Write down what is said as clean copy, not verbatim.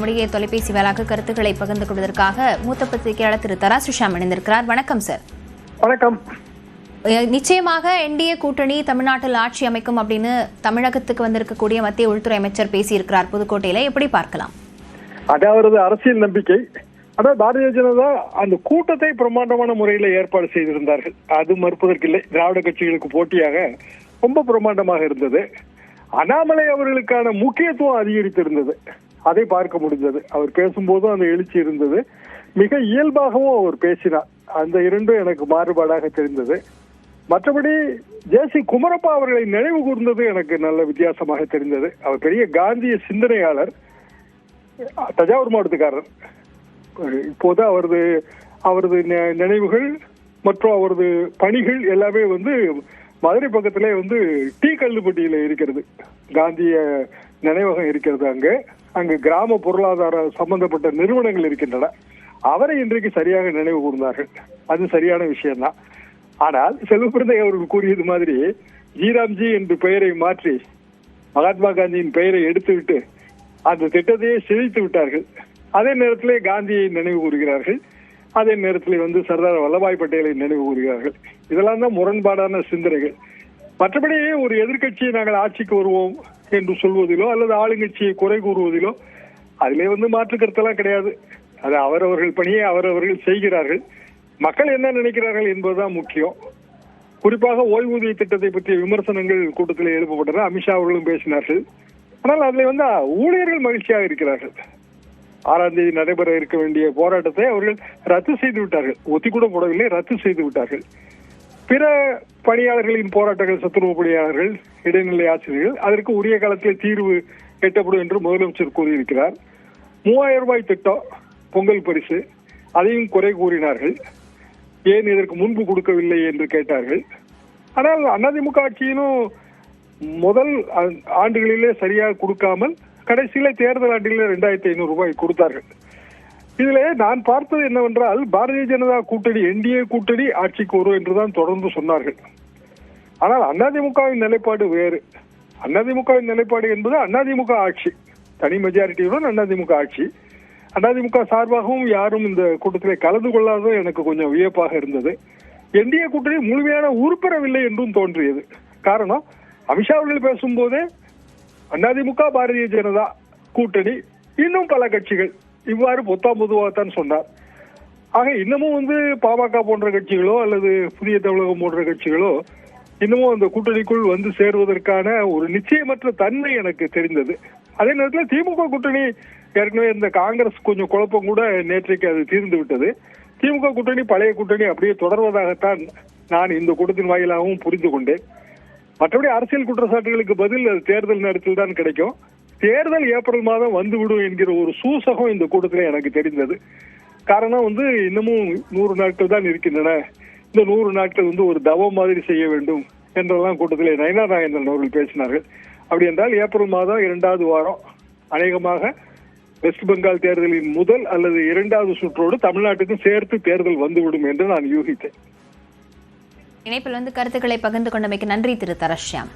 முடிய தொலைபேசி வேலாக கருத்துக்களை பகிர்ந்து கொள்வதற்காக மூத்த பத்திரிகையாளர் திரு தராசுஷாம் இணைந்திருக்கிறார். வணக்கம் சார். வணக்கம். நிச்சயமாக என்டிஏ கூட்டணி தமிழ்நாட்டில் ஆட்சி அமைக்கும் அப்படின்னு தமிழகத்துக்கு வந்திருக்கக்கூடிய மத்திய உள்துறை அமைச்சர் பேசியிருக்கிறார் புதுக்கோட்டையில. எப்படி பார்க்கலாம்? அதாவது அரசியல் நம்பிக்கை. அதாவது பாரதிய ஜனதா அந்த கூட்டத்தை பிரமாண்டமான முறையில் ஏற்பாடு செய்திருந்தார்கள். அது மறுப்பதற்கில்லை. திராவிட கட்சிகளுக்கு போட்டியாக ரொம்ப பிரமாண்டமாக இருந்தது. அண்ணாமலை அவர்களுக்கான முக்கியத்துவம் அதிகரித்திருந்தது. அதை பார்க்க முடிந்தது. அவர் பேசும்போதும் அந்த எழுச்சி இருந்தது. மிக இயல்பாகவும் அவர் பேசினார். அந்த இரண்டும் எனக்கு மாறுபாடாக தெரிந்தது. மற்றபடி ஜே.சி. குமரப்பா அவர்களை நினைவு கூர்ந்தது எனக்கு நல்ல வித்தியாசமாக தெரிந்தது. அவர் பெரிய காந்திய சிந்தனையாளர், தஞ்சாவூர் மாவட்டத்துக்காரர். இப்போது அவரது நினைவுகள் மற்றும் அவரது பணிகள் எல்லாமே மதுரை பக்கத்திலே டீ கல்லுப்பட்டியில இருக்கிறது. காந்திய நினைவகம் இருக்கிறது. அங்கு கிராம பொருளாதார சம்பந்தப்பட்ட நிறுவனங்கள் இருக்கின்றன. அவரை இன்றைக்கு சரியாக நினைவு கூர்ந்தார்கள். அது சரியான விஷயம்தான். ஆனால் செல்வப்பிரதை அவர்கள் கூறியது மாதிரி ஜீராம்ஜி என்று பெயரை மாற்றி மகாத்மா காந்தியின் பெயரை எடுத்துவிட்டு அந்த திட்டத்தையே சிதைத்து விட்டார்கள். அதே நேரத்திலே காந்தியை நினைவு கூறுகிறார்கள். அதே நேரத்தில் சர்தார் வல்லபாய் பட்டேலை நினைவு கூறுகிறார்கள். இதெல்லாம் தான் முரண்பாடான சிந்தனைகள். மற்றபடி ஒரு எதிர்கட்சியை நாங்கள் ஆட்சிக்கு வருவோம் என்று சொல்வதிலோ அல்லது ஆளுங்கட்சியை குறை கூறுவதிலோ அதிலே மாற்று கருத்தெல்லாம் கிடையாது. அது அவரவர்கள் பணியை அவரவர்கள் செய்கிறார்கள். மக்கள் என்ன நினைக்கிறார்கள் என்பதுதான் முக்கியம். குறிப்பாக ஓய்வூதிய திட்டத்தை பற்றிய விமர்சனங்கள் கூட்டத்தில் எழுப்பப்பட்டன. அமித்ஷா அவர்களும் பேசினார்கள். ஆனால் அதில் ஊழியர்கள் மகிழ்ச்சியாக இருக்கிறார்கள். 6ஆம் தேதி நடைபெற இருக்க வேண்டிய போராட்டத்தை அவர்கள் ரத்து செய்து விட்டார்கள். ஒத்தி கூட போடவில்லை, ரத்து செய்து விட்டார்கள். பிற பணியாளர்களின் போராட்டங்கள், சத்துணவு பணியாளர்கள், இடைநிலை ஆசிரியர்கள், அதற்கு உரிய காலத்தில் தீர்வு எட்டப்படும் என்று முதலமைச்சர் கூறியிருக்கிறார். 3000 ரூபாய் திட்டம், பொங்கல் பரிசு, அதையும் குறை கூறினார்கள். ஏன் இதற்கு முன்பு கொடுக்கவில்லை என்று கேட்டார்கள். ஆனால் அதிமுக ஆட்சியிலும் முதல் ஆண்டுகளிலே சரியாக கொடுக்காமல் கடைசியில தேர்தல் ஆண்டில் 2500 ரூபாய் கொடுத்தார்கள். இதுல நான் பார்த்தது என்னவென்றால், பாரதிய ஜனதா கூட்டணி, என்டிஏ கூட்டணி ஆட்சிக்கு வரும் என்றுதான் தொடர்ந்து சொன்னார்கள். ஆனால் அதிமுகவின் நிலைப்பாடு வேறு. அதிமுகவின் நிலைப்பாடு என்பது அதிமுக ஆட்சி, தனி மெஜாரிட்டியுடன் அதிமுக ஆட்சி. அதிமுக சார்பாகவும் யாரும் இந்த கூட்டத்தில் கலந்து கொள்ளாதது எனக்கு கொஞ்சம் வியப்பாக இருந்தது. என்டிஏ கூட்டணி முழுமையான உறுப்பினவில்லை என்றும் தோன்றியது. காரணம், அமித்ஷா அவர்கள் பேசும்போதே அதிமுக பாரதிய ஜனதா கூட்டணி, இன்னும் பல கட்சிகள் இவ்வாறு பொதுவாகத்தான் சொன்னார். ஆக இன்னமும் பாமக போன்ற கட்சிகளோ அல்லது புதிய தமிழகம் போன்ற கட்சிகளோ இன்னமும் அந்த கூட்டணிக்குள் சேருவதற்கான ஒரு நிச்சயமற்ற தன்மை எனக்கு தெரிந்தது. அதே நேரத்தில் திமுக கூட்டணி, ஏற்கனவே இந்த காங்கிரஸ் கொஞ்சம் குழப்பம் கூட நேற்றைக்கு அது தீர்ந்து விட்டது. திமுக கூட்டணி பழைய கூட்டணி அப்படியே தொடர்வதாகத்தான் நான் இந்த கூட்டத்தின் வாயிலாகவும் புரிந்து கொண்டேன். மற்றபடி அரசியல் குற்றச்சாட்டுகளுக்கு பதில் அது தேர்தல் நேரத்தில் தான் கிடைக்கும். தேர்தல் ஏப்ரல் மாதம் வந்துவிடும் என்கிற ஒரு சூசகம் இந்த கூட்டத்தில் எனக்கு தெரிந்தது. காரணம் இன்னமும் 100 நாட்கள் தான் இருக்கின்றன. இந்த 100 நாட்கள் ஒரு தவம் மாதிரி செய்ய வேண்டும் என்றெல்லாம் கூட்டத்தில் நயனா நாகேந்திரன் அவர்கள் பேசினார்கள். அப்படி என்றால் ஏப்ரல் மாதம் 2வது வாரம் அநேகமாக வெஸ்ட் பெங்கால் தேர்தலின் முதல் அல்லது 2வது சுற்றோடு தமிழ்நாட்டுக்கு சேர்த்து தேர்தல் வந்துவிடும் என்று நான் யூகித்தேன். இணைப்பில் கருத்துக்களை பகிர்ந்து கொண்டமைக்கு நன்றி திரு தராசுஷாம்.